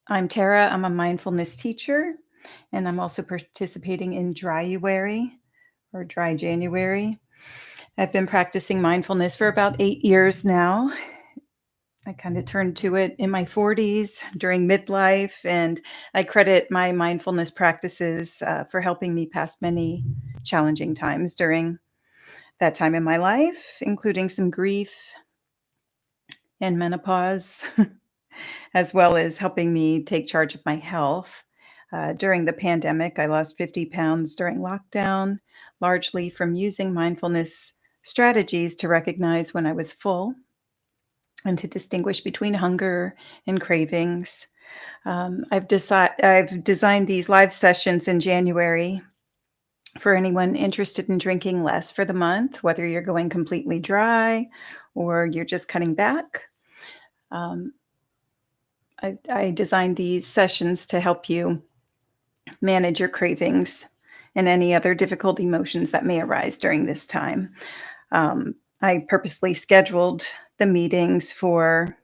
I'm Tara. I'm a mindfulness teacher, and I'm also participating in Dryuary or Dry January. I've been practicing mindfulness for about 8 years now. I kind of turned to it in my 40s during midlife, and I credit my mindfulness practices for helping me pass many challenging times during that time in my life, including some grief and menopause. As well as helping me take charge of my health. During the pandemic, I lost 50 pounds during lockdown, largely from using mindfulness strategies to recognize when I was full and to distinguish between hunger and cravings. I've designed these live sessions in January for anyone interested in drinking less for the month, whether you're going completely dry or you're just cutting back. Um, I designed these sessions to help you manage your cravings and any other difficult emotions that may arise during this time. I purposely scheduled the meetings for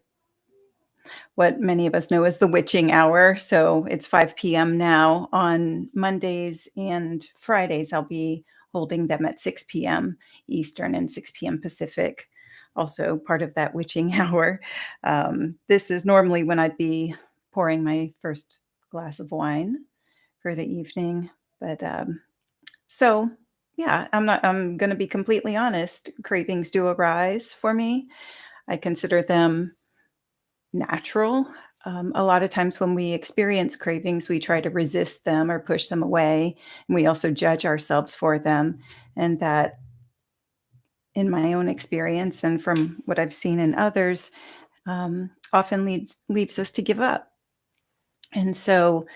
what many of us know as the witching hour. So it's 5 p.m. now on Mondays and Fridays. I'll be holding them at 6 p.m. Eastern and 6 p.m. Pacific, also part of that witching hour. This is normally when I'd be pouring my first glass of wine for the evening. But so, yeah, I'm going to be completely honest. Cravings do arise for me. I consider them natural. A lot of times when we experience cravings, we try to resist them or push them away. And we also judge ourselves for them. And that, in my own experience and from what I've seen in others, often leaves us to give up. And so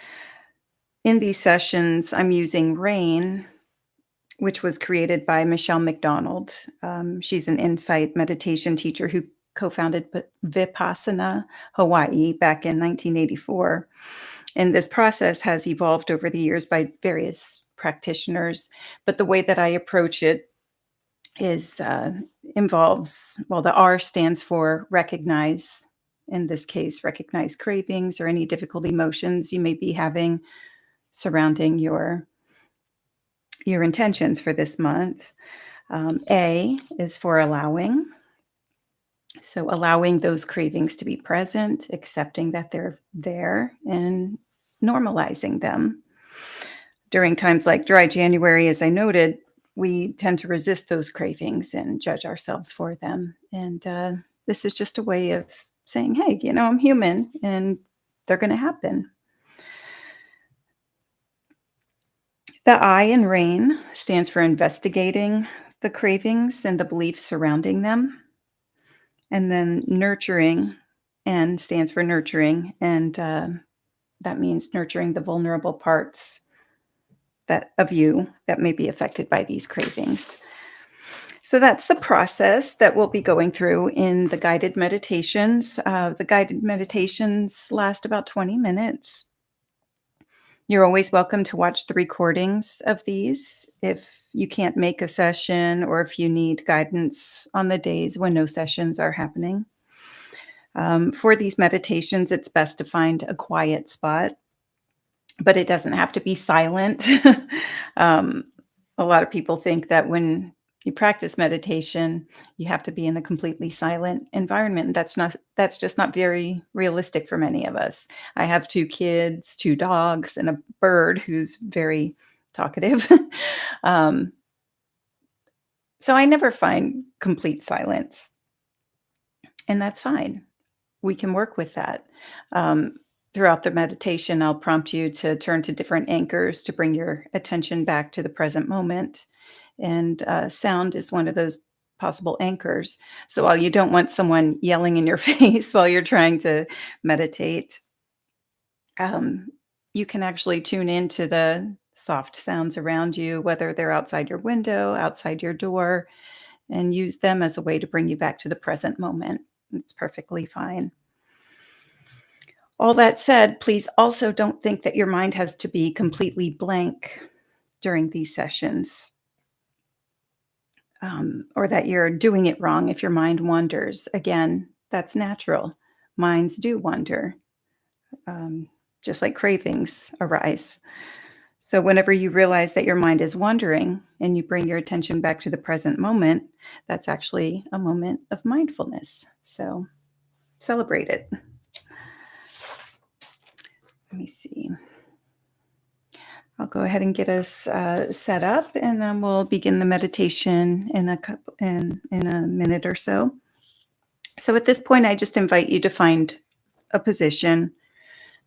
in these sessions, I'm using RAIN, which was created by Michelle McDonald. She's an insight meditation teacher who co-founded Vipassana Hawaii back in 1984. And this process has evolved over the years by various practitioners. But the way that I approach it is involves, well, the R stands for recognize. In this case, recognize cravings or any difficult emotions you may be having surrounding your intentions for this month. A is for allowing. So allowing those cravings to be present, accepting that they're there, and normalizing them. During times like dry January, as I noted, we tend to resist those cravings and judge ourselves for them. And this is just a way of saying, hey, I'm human and they're going to happen. The I in RAIN stands for investigating the cravings and the beliefs surrounding them. And then nurturing, N stands for nurturing. And that means nurturing the vulnerable parts of you that may be affected by these cravings. So that's the process that we'll be going through in the guided meditations. The guided meditations last about 20 minutes. You're always welcome to watch the recordings of these if you can't make a session or if you need guidance on the days when no sessions are happening. For these meditations, it's best to find a quiet spot, but it doesn't have to be silent. um, a lot of people think that when you practice meditation, you have to be in a completely silent environment. That's just not very realistic for many of us. I have 2 kids, 2 dogs, and a bird who's very talkative. um, so I never find complete silence, and that's fine. We can work with that. Um, Throughout the meditation, I'll prompt you to turn to different anchors to bring your attention back to the present moment. And sound is one of those possible anchors. So while you don't want someone yelling in your face while you're trying to meditate, um, you can actually tune into the soft sounds around you, whether they're outside your window, outside your door, and use them as a way to bring you back to the present moment. It's perfectly fine. All that said, please also don't think that your mind has to be completely blank during these sessions, or that you're doing it wrong if your mind wanders. Again, that's natural. Minds do wander. just like cravings arise. So, whenever you realize that your mind is wandering and you bring your attention back to the present moment, that's actually a moment of mindfulness. So, celebrate it. Let me see. I'll go ahead and get us set up, and then we'll begin the meditation in a minute or so. So, at this point, I just invite you to find a position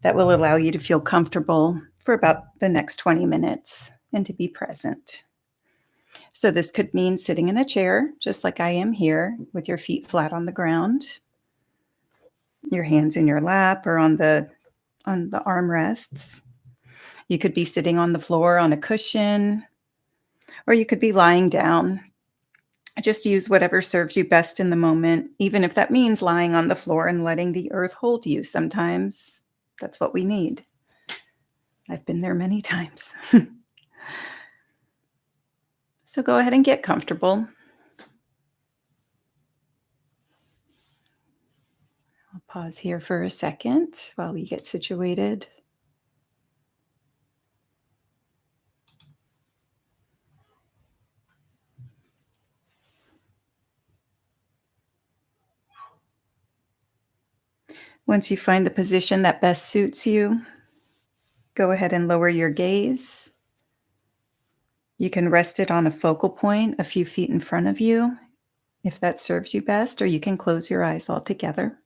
that will allow you to feel comfortable for about the next 20 minutes and to be present. So, this could mean sitting in a chair, just like I am here, with your feet flat on the ground, your hands in your lap or on the armrests. You could be sitting on the floor on a cushion, or you could be lying down. Just use whatever serves you best in the moment, even if that means lying on the floor and letting the earth hold you. Sometimes that's what we need. I've been there many times. So go ahead and get comfortable. I'll pause here for a second while you get situated. Once you find the position that best suits you, go ahead and lower your gaze. You can rest it on a focal point a few feet in front of you if that serves you best, or you can close your eyes altogether.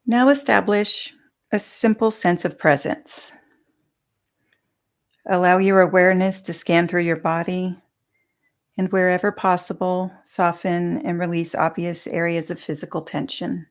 Now establish a simple sense of presence. Allow your awareness to scan through your body, and wherever possible, soften and release obvious areas of physical tension.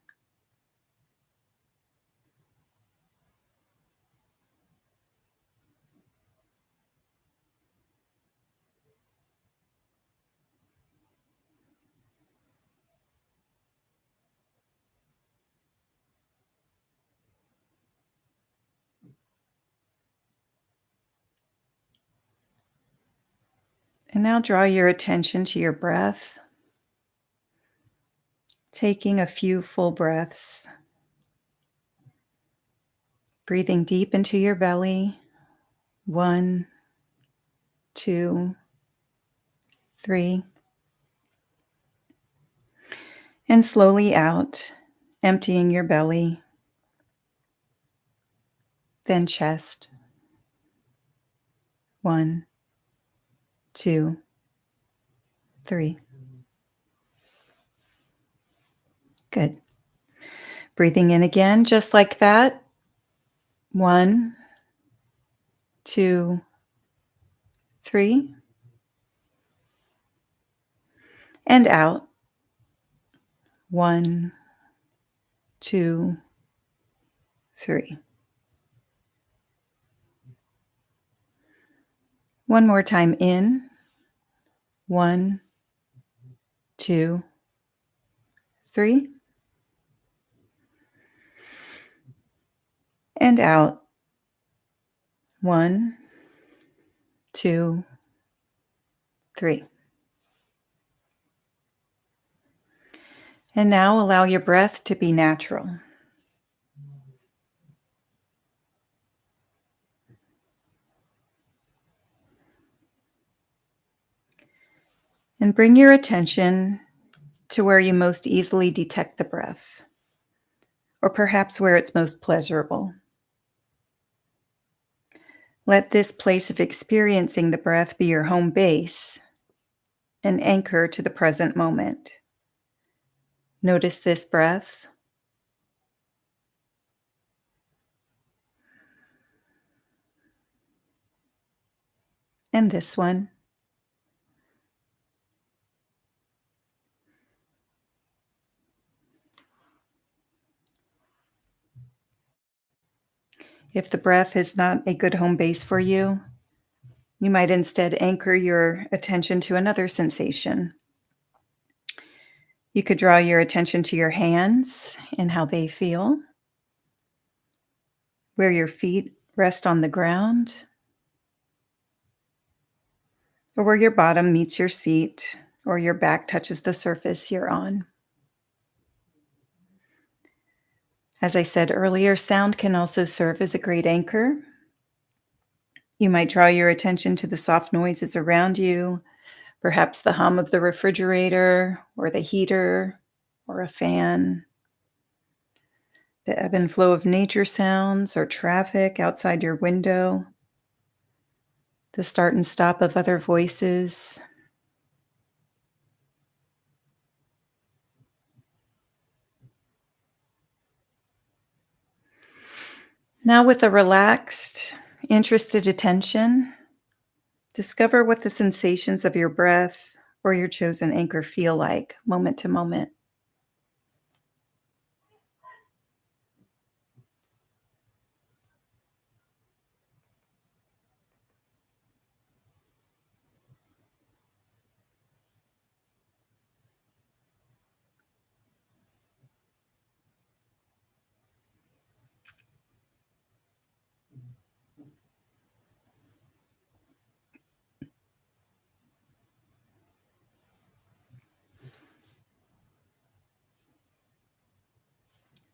And now draw your attention to your breath, taking a few full breaths, breathing deep into your belly. 1, 2, 3. And slowly out, emptying your belly, then chest. 1, 2, 3. Good. Breathing in again, just like that. 1, 2, 3. And out. 1, 2, 3. One more time in. 1, 2, 3. And out. 1, 2, 3. And now allow your breath to be natural. And bring your attention to where you most easily detect the breath, or perhaps where it's most pleasurable. Let this place of experiencing the breath be your home base, an anchor to the present moment. Notice this breath. And this one. If the breath is not a good home base for you, you might instead anchor your attention to another sensation. You could draw your attention to your hands and how they feel, where your feet Rest on the ground or where your bottom meets your seat or your back touches the surface you're on. As I said earlier, sound can also serve as a great anchor. You might draw your attention to the soft noises around you, perhaps the hum of the refrigerator or the heater or a fan, the ebb and flow of nature sounds or traffic outside your window, the start and stop of other voices. Now, with a relaxed, interested attention, discover what the sensations of your breath or your chosen anchor feel like moment to moment.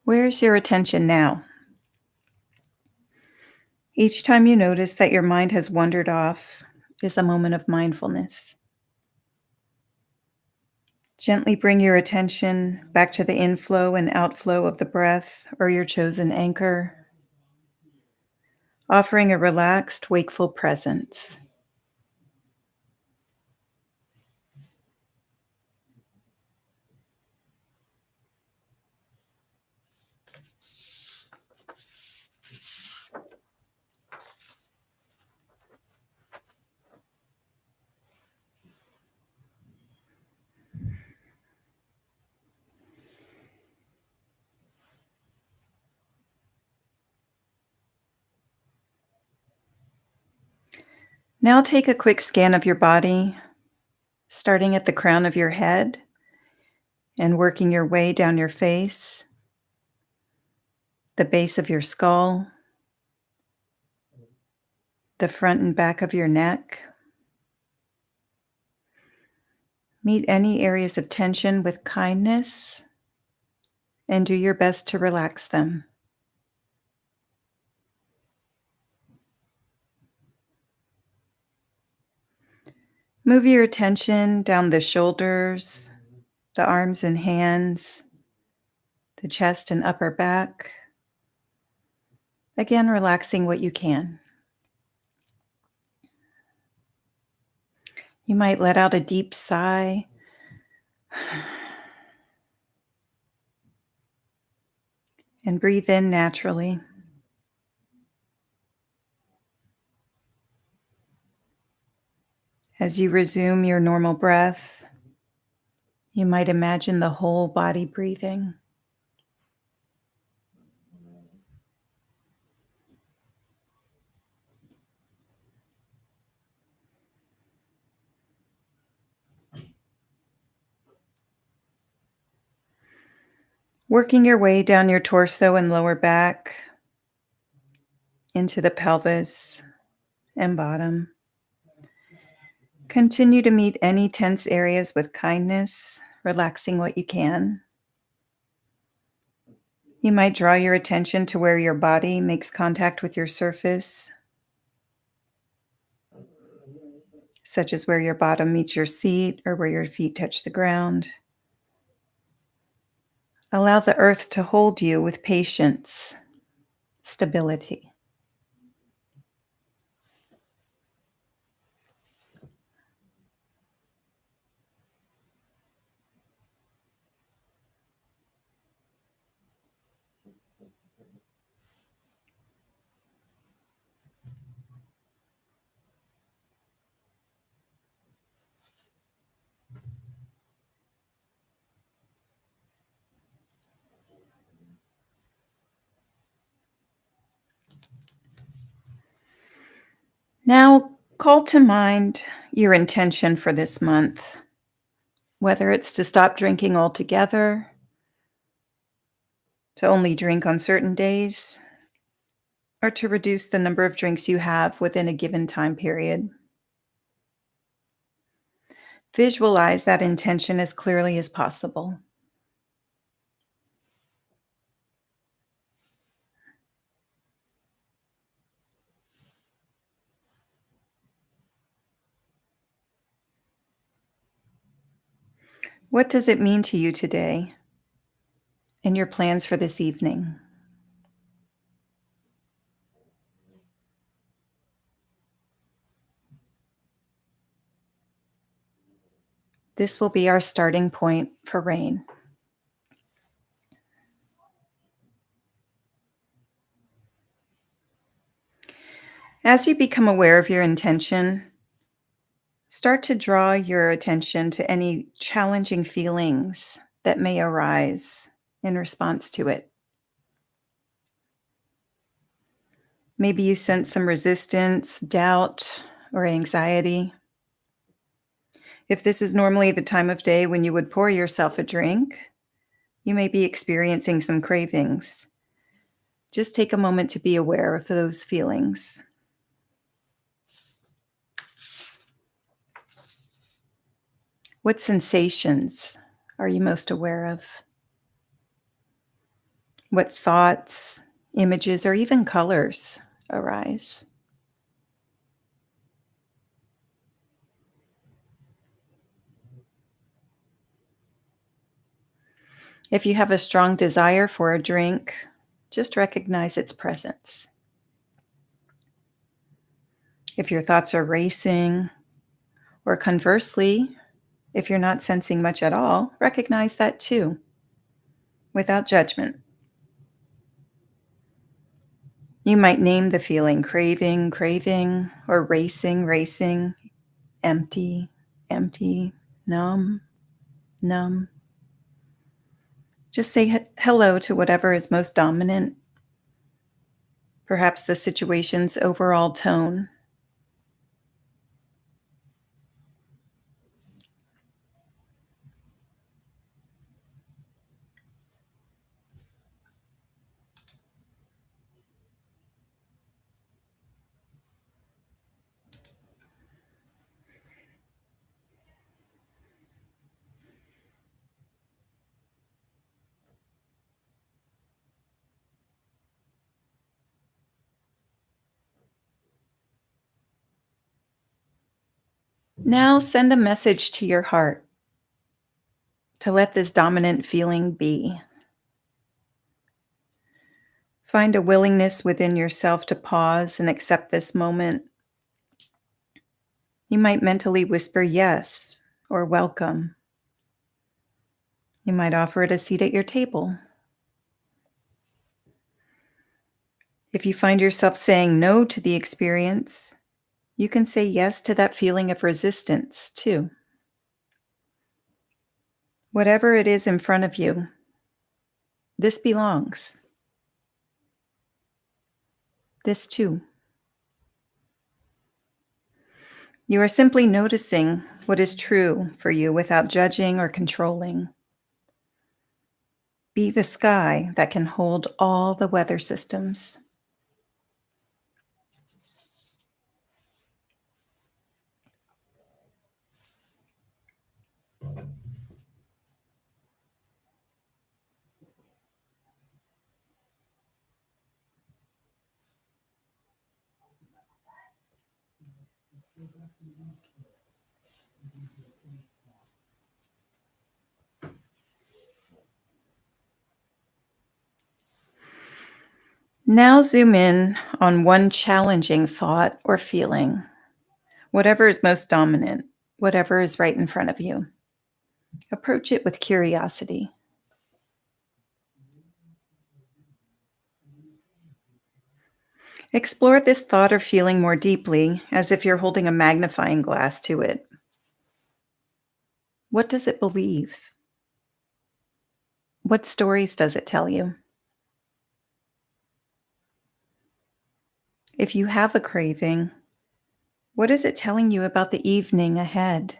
Where's your attention now? Each time you notice that your mind has wandered off is a moment of mindfulness. Gently bring your attention back to the inflow and outflow of the breath or your chosen anchor, offering a relaxed, wakeful presence. Now take a quick scan of your body, starting at the crown of your head and working your way down your face, the base of your skull, the front and back of your neck. Meet any areas of tension with kindness and do your best to relax them. Move your attention down the shoulders, the arms and hands, the chest and upper back. Again, relaxing what you can. You might let out a deep sigh and breathe in naturally. As you resume your normal breath, you might imagine the whole body breathing. Working your way down your torso and lower back into the pelvis and bottom. Continue to meet any tense areas with kindness, relaxing what you can. You might draw your attention to where your body makes contact with your surface, such as where your bottom meets your seat or where your feet touch the ground. Allow the earth to hold you with patience, stability. Now, call to mind your intention for this month, whether it's to stop drinking altogether, to only drink on certain days, or to reduce the number of drinks you have within a given time period. Visualize that intention as clearly as possible. What does it mean to you today and your plans for this evening? This will be our starting point for rain. As you become aware of your intention, start to draw your attention to any challenging feelings that may arise in response to it. Maybe you sense some resistance, doubt, or anxiety. If this is normally the time of day when you would pour yourself a drink, you may be experiencing some cravings. Just take a moment to be aware of those feelings. What sensations are you most aware of? What thoughts, images, or even colors arise? If you have a strong desire for a drink, just recognize its presence. If your thoughts are racing, or conversely, if you're not sensing much at all, recognize that too, without judgment. You might name the feeling craving, craving, or racing, racing, empty, empty, numb, numb. Just say hello to whatever is most dominant, perhaps the situation's overall tone. Now send a message to your heart to let this dominant feeling be. Find a willingness within yourself to pause and accept this moment. You might mentally whisper yes or welcome. You might offer it a seat at your table. If you find yourself saying no to the experience, you can say yes to that feeling of resistance too. Whatever it is in front of you, this belongs. This too. You are simply noticing what is true for you without judging or controlling. Be the sky that can hold all the weather systems. Now zoom in on one challenging thought or feeling, whatever is most dominant, whatever is right in front of you. Approach it with curiosity. Explore this thought or feeling more deeply, as if you're holding a magnifying glass to it. What does it believe? What stories does it tell you? If you have a craving, what is it telling you about the evening ahead?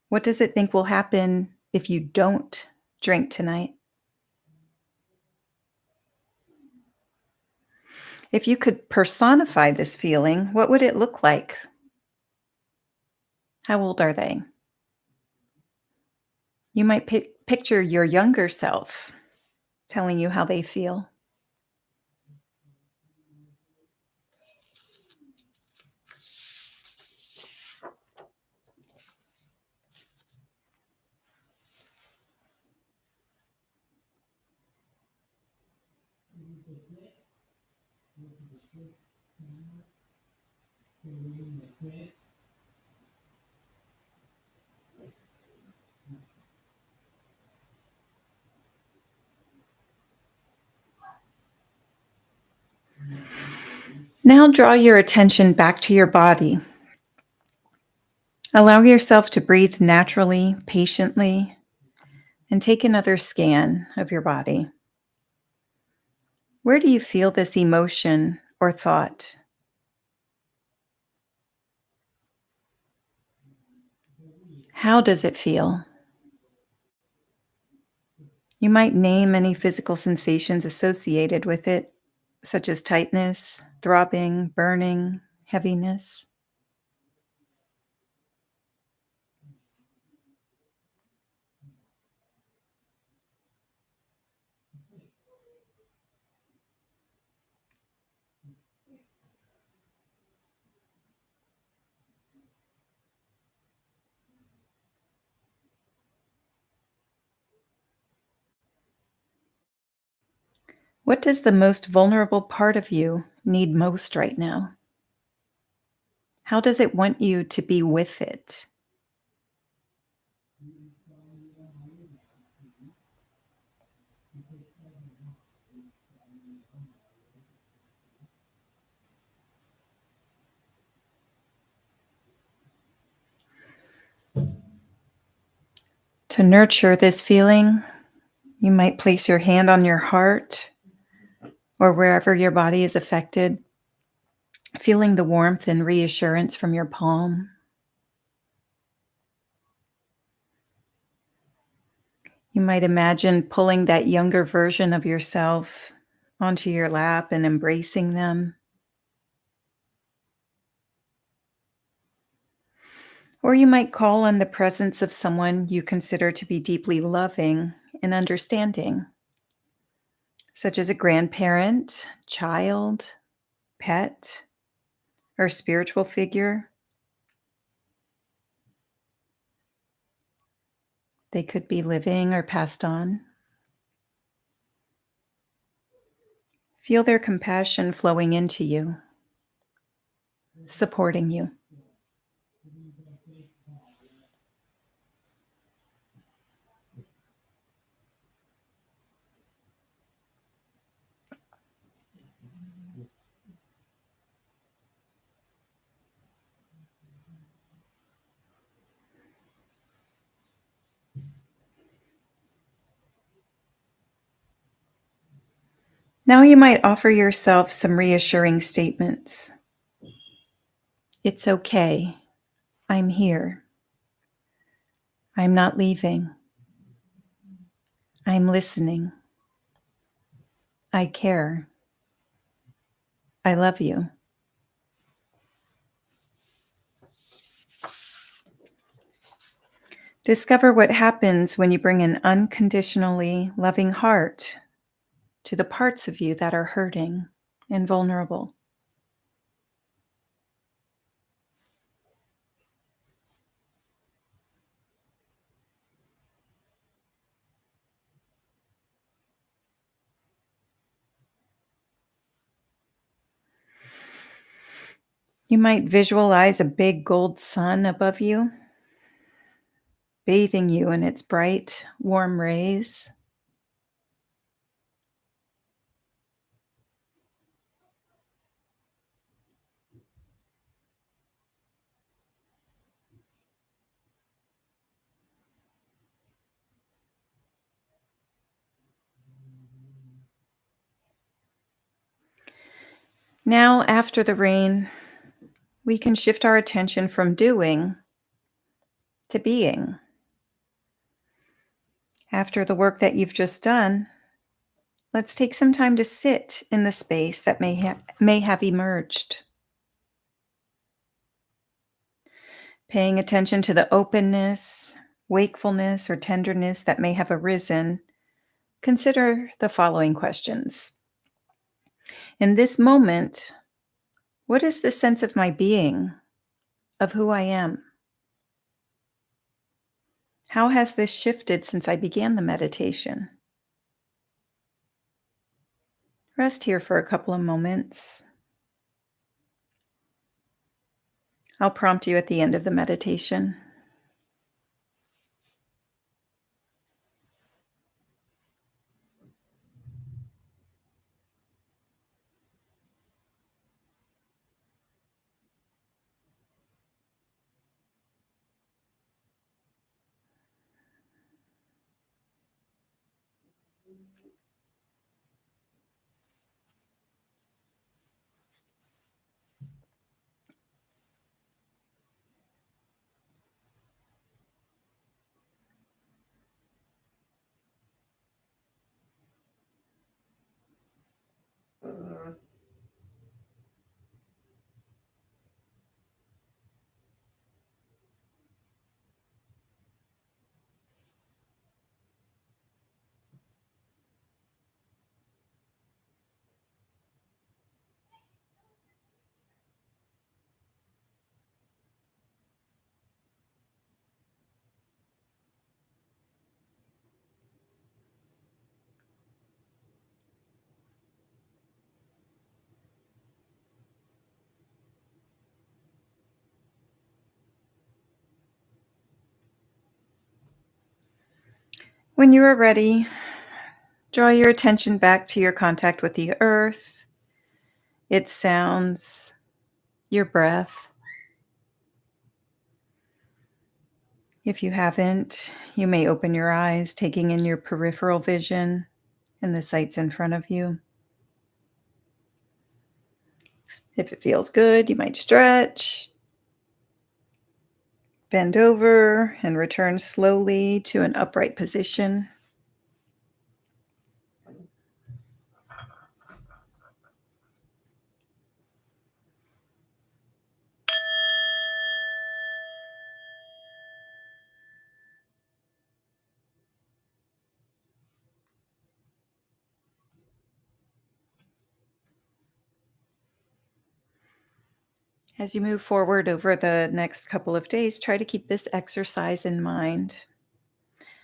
What does it think will happen if you don't drink tonight? If you could personify this feeling, what would it look like? How old are they? You might picture your younger self telling you how they feel. Now draw your attention back to your body. Allow yourself to breathe naturally, patiently, and take another scan of your body. Where do you feel this emotion or thought? How does it feel? You might name any physical sensations associated with it, such as tightness, throbbing, burning, heaviness. What does the most vulnerable part of you need most right now? How does it want you to be with it? To nurture this feeling, you might place your hand on your heart or wherever your body is affected, feeling the warmth and reassurance from your palm. You might imagine pulling that younger version of yourself onto your lap and embracing them. Or you might call on the presence of someone you consider to be deeply loving and understanding, such as a grandparent, child, pet, or spiritual figure. They could be living or passed on. Feel their compassion flowing into you, supporting you. Now you might offer yourself some reassuring statements. It's okay. I'm here. I'm not leaving. I'm listening. I care. I love you. Discover what happens when you bring an unconditionally loving heart to the parts of you that are hurting and vulnerable. You might visualize a big gold sun above you, bathing you in its bright, warm rays. Now, after the rain, we can shift our attention from doing to being. After the work that you've just done, Let's take some time to sit in the space that may have emerged, paying attention to the openness, wakefulness, or tenderness that may have arisen. Consider the following questions. In this moment, what is the sense of my being, of who I am? How has this shifted since I began the meditation? Rest here for a couple of moments. I'll prompt you at the end of the meditation. When you are ready, draw your attention back to your contact with the earth, its sounds, your breath. If you haven't, you may open your eyes, taking in your peripheral vision and the sights in front of you. If it feels good, you might stretch, bend over, and return slowly to an upright position. As you move forward over the next couple of days, try to keep this exercise in mind.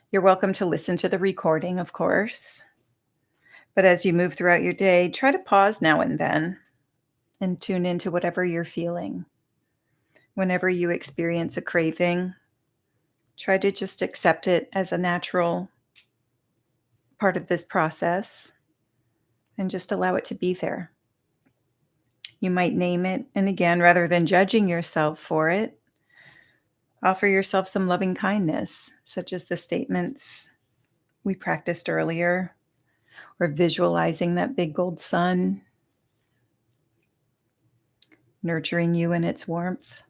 You're welcome to listen to the recording, of course. But as you move throughout your day, try to pause now and then and tune into whatever you're feeling. Whenever you experience a craving, try to just accept it as a natural part of this process and just allow it to be there. You might name it, and again, rather than judging yourself for it, offer yourself some loving kindness, such as the statements we practiced earlier, or visualizing that big gold sun nurturing you in its warmth.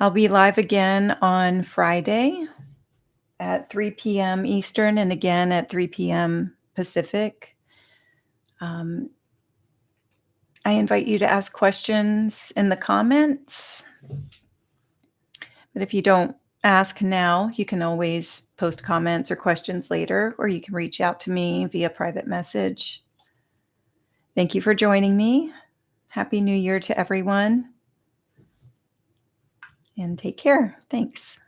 I'll be live again on Friday at 3 p.m. Eastern and again at 3 p.m. Pacific. Um, I invite you to ask questions in the comments, but if you don't ask now, you can always post comments or questions later, or you can reach out to me via private message. Thank you for joining me. Happy New Year to everyone, and take care. Thanks.